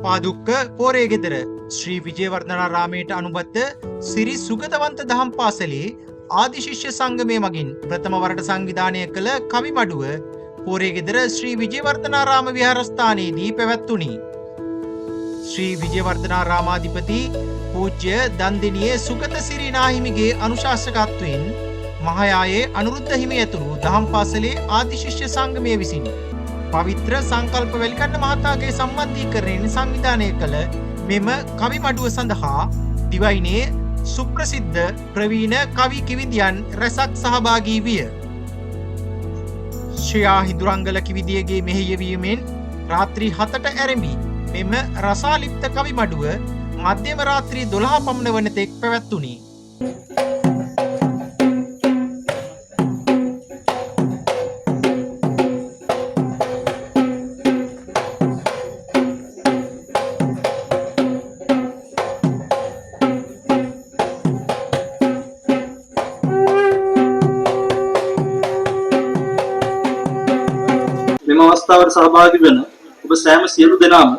පාදුක්ක පෝරේ ගෙදර ශ්‍රී විජේවර්ධනාරාමයට අනුබද්ධ සිරි සුගතවන්ත දහම් පාසලේ ආදි ශිෂ්‍ය සංගමය මගින් ප්‍රථම වරට සංවිධානය කළ කවි මඩුව පෝරේ ගෙදර ශ්‍රී විජේවර්ධනාරාම විහාරස්ථානයේදී පැවැත්වුණි. ශ්‍රී විජේවර්ධනාරාමාධිපති පූජ්‍ය දන්දිනියේ සුගත සිරි නාහිමිගේ අනුශාසකත්වයෙන් මහායායේ අනුරුද්ධ හිමි ඇතුළු දහම් පාසලේ ආදි ශිෂ්‍ය සංගමය විසින් පවිත්‍ර සංකල්ප වැලිකන්න මහතාගේ සම්බන්ධීකරණයෙන් සංවිධානය කළ මෙම කවි මඩුව සඳහා දිවයිනේ සුප්‍රසිද්ධ ප්‍රවීණ කවි කිවිදියන් රැසක් සහභාගී විය. ශ්‍රියා හිඳුරංගල කිවිදියගේ මෙහෙයවීමෙන් රාත්‍රී 7ට ඇරඹි මෙම රසාලිප්ත කවි මඩුව මධ්‍යම රාත්‍රී 12 පමණ වන තෙක් පැවැත්වුණි. මෙම අවස්ථාවට සහභාගී වන ඔබ සෑම සියලු දෙනාම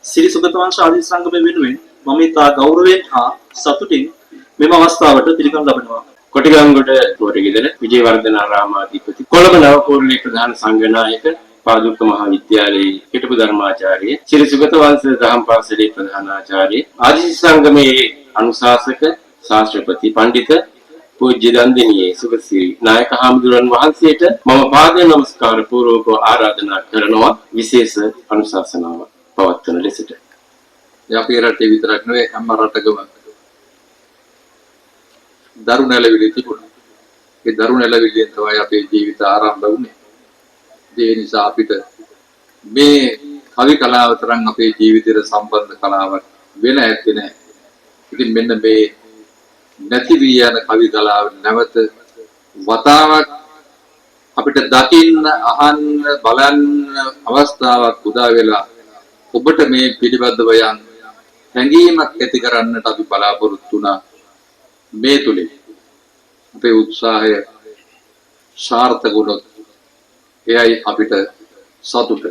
සිරි සුගතවංශ ආදී සංගමය වෙනුවෙන් මම ඉතා ගෞරවයෙන් හා සතුටින් මෙම අවස්ථාවට පිළිගනු ලබනවා. කොටිගංගොඩ පෝරගෙදර විජේවර්ධනාරාමාධිපති කොළඹ නව පෝරලේ ප්‍රධාන සංඝනායක පාදුක්ක මහා විද්‍යාලයේ හිටපු ධර්මාචාර්ය සිරි සුගතවංශ දහම් පාසලේ ප්‍රධානාචාර්ය ආදි සංගමයේ අනුශාසක ශාස්ත්‍රපති පඬිත පූජ්‍ය දන්දිනියේ සුගතසිරි නායක හාමුදුරන් වහන්සේට මම පාද නමස්කාර පූර්වකව ආරාධනා කරනවා විශේෂ අනුශාසනාවක් පවත්වන ලෙසට. අපේ රටේ විතරක් නෙවෙයි හැම රටකම දරුණු නැලවිලි තිබුණා. ඒ දරුණු නැලවිලියෙන් තමයි අපේ ජීවිත ආරම්භ වුණේ. ඒ නිසා අපිට මේ කවි කලාව තරම් අපේ ජීවිතයට සම්බන්ධ කලාවක් වෙන ඇත්තේ නැහැ. ඉතින් මෙන්න මේ නැති වී යන කවි කලාව නැවත වතාවක් අපිට දකින්න අහන්න බලන්න අවස්ථාවක් උදා වෙලා ඔබට මේ පිළිබඳව යම් හැඟීමක් ඇති කරන්නට අපි බලාපොරොත්තු වුණා. මේ තුලින් අපේ උත්සාහය සාර්ථක වුණොත් එයයි අපිට සතුට.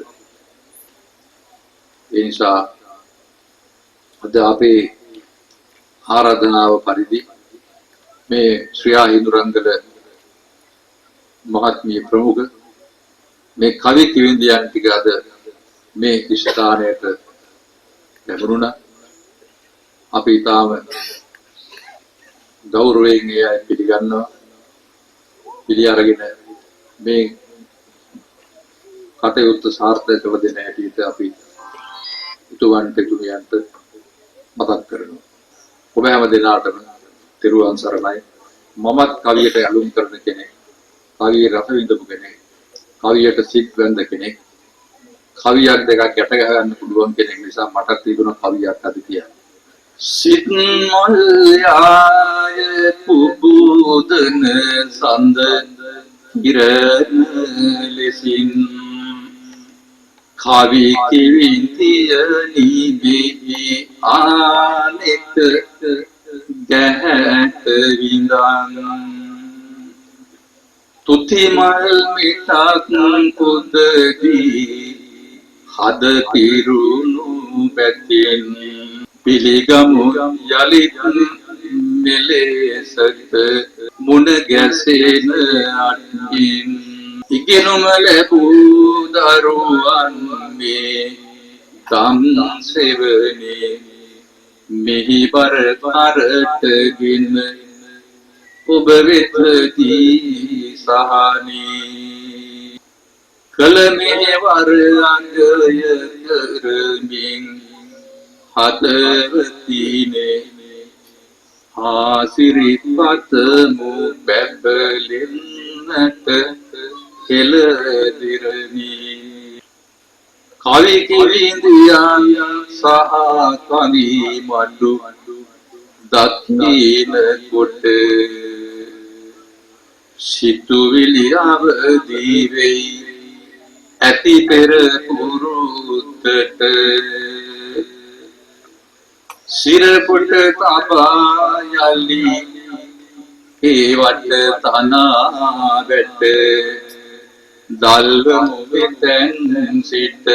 ඒ නිසා අද අපේ ආරාධනාව පරිදි මේ ශ්‍රියා හිඳුරංගල මහත්මිය ප්‍රමුඛ මේ කවි කිවිඳියන් ටික අද මේ ස්ථානයට ලැබුණා. අපි ඊටාම ගෞරවයෙන් එය පිළිගන්නවා. පිළි අරගෙන මේ කටයුත්ත සාර්ථක කළ දෙන හැටියට අපි උතුවන්ට ගුණයන්ට මතක් කරනවා. ඔබ හැම දිනාටම තිරුවන් සරණයි. මමත් කවියට ඇලුම් කරන කෙනෙක්, කවියේ රස විඳපු කෙනෙක්, කවියට සිත් වැඳ කෙනෙක්, කවියක් දෙකක් යට ගන්න පුළුවන් කෙනෙක් නිසා මට තිබුණ කවියක් අද කියන්න. සිත් මොල් යාය පුබුදන සඳ ඉරණ ලෙසින් කවි කිවිඳිය නිබි ආනෙක ගැහැට විඳන් තුති මල් මිටක් කුදදී හද පිරුණු බැතින් පිළිගමු යලිත් මෙලෙසට මුණ ගැසෙන අත්ින් ඉගෙනුම ලැබූ දරුවන් මේ ගම් සෙවනේ මෙහි බර කරටගෙන ඔබ වෙතදී සහනී කල මෙවර අංගය කරමින් හදවතිනේ ආසිරිපතමු බැබලෙන්නට කෙලදිරනි කවි කිවිඳියන් සහ කවි මඩු දක්ින කොට සිතුවිලි අවදී වෙයි ඇති පෙර පුරුද්දට සිරපොට තබා යලි ඒ වට තනා වැට දල්වමු වෙතෙන් සිට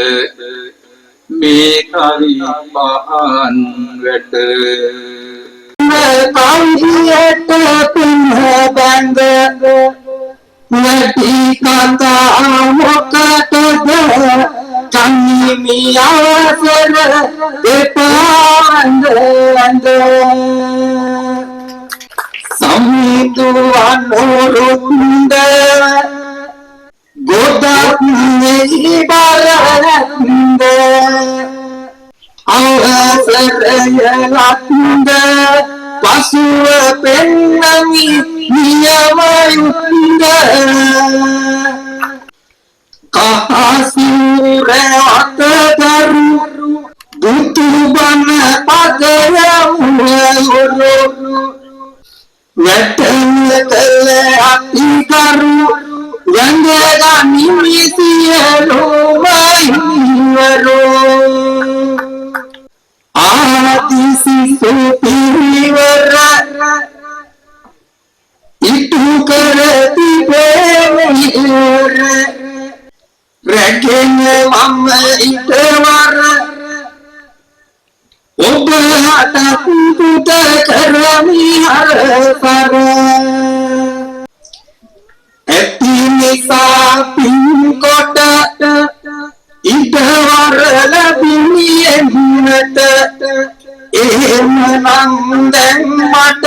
මේ කවි පහන් වැට කවියට පින් බැඳ නැති කතා මොකටද කන්නිමියාසර දෙපාන්ද සම්දුවන් උරුන්ද ගොඩක් නිබරන්ද අවසරයලක්ද පසුව පෙන්නමි නියමයුන්ද කහසිර අතදරු දුතුබන පදයමුවරු වැටන කළ අතිකරු වැඳගනි සියලුමයිවරු ආදිසිසු පිරිවර ඉටු කර තිබෙමිර රැගෙන මම ඉතවර ඔබ හට පුත කරමි හරසර ඇති නිසා පින්කොට ඉතවර ලැබුණියෙන්නට එහෙමනම් දැන් මට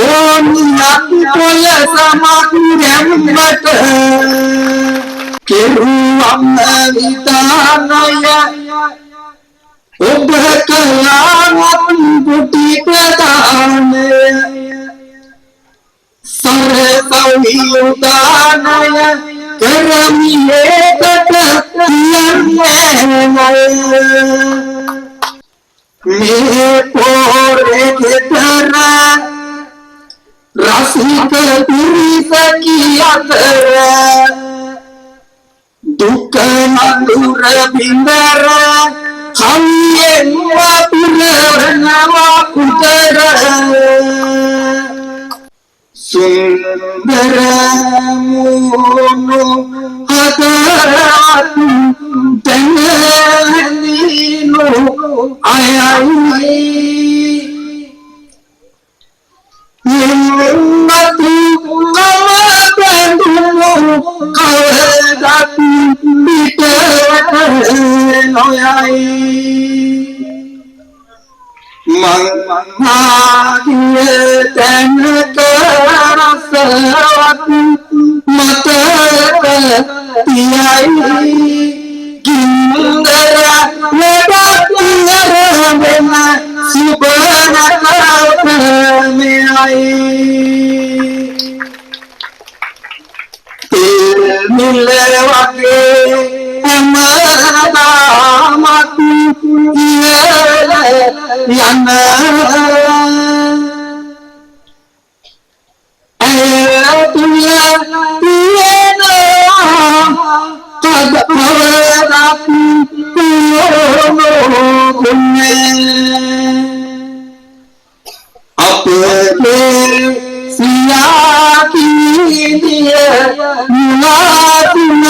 ඕනියක් පොළ සමක් ගැම්මට කෙරුවම් විතානය ඔබ කලාවත් පුටි ප්‍රදානය සරසවියුදානය කරමි ඒකට කියන්නේ මේ පොරේ ගෙදර රසික පිරිස කියතර දුක නඳුර බින්දර කල්යෙන් වතුරනවා කුතර සුන්දර මුණු හතරත් තැනදීනු අයයි නිම්මතු කම බැඳුණු කවදත් පිටට නොයයි මංහාදිය තැනක රසවත් මතක තියයි ගින්දර ලබතියරවෙන සුබනකල්පමයයි තෙල්මිල වගේ හැමදාමත් ඉහළ යන ඇතුළ තියෙනවා තද පවරක් අපේ සියාකීදිය මුලාතුනට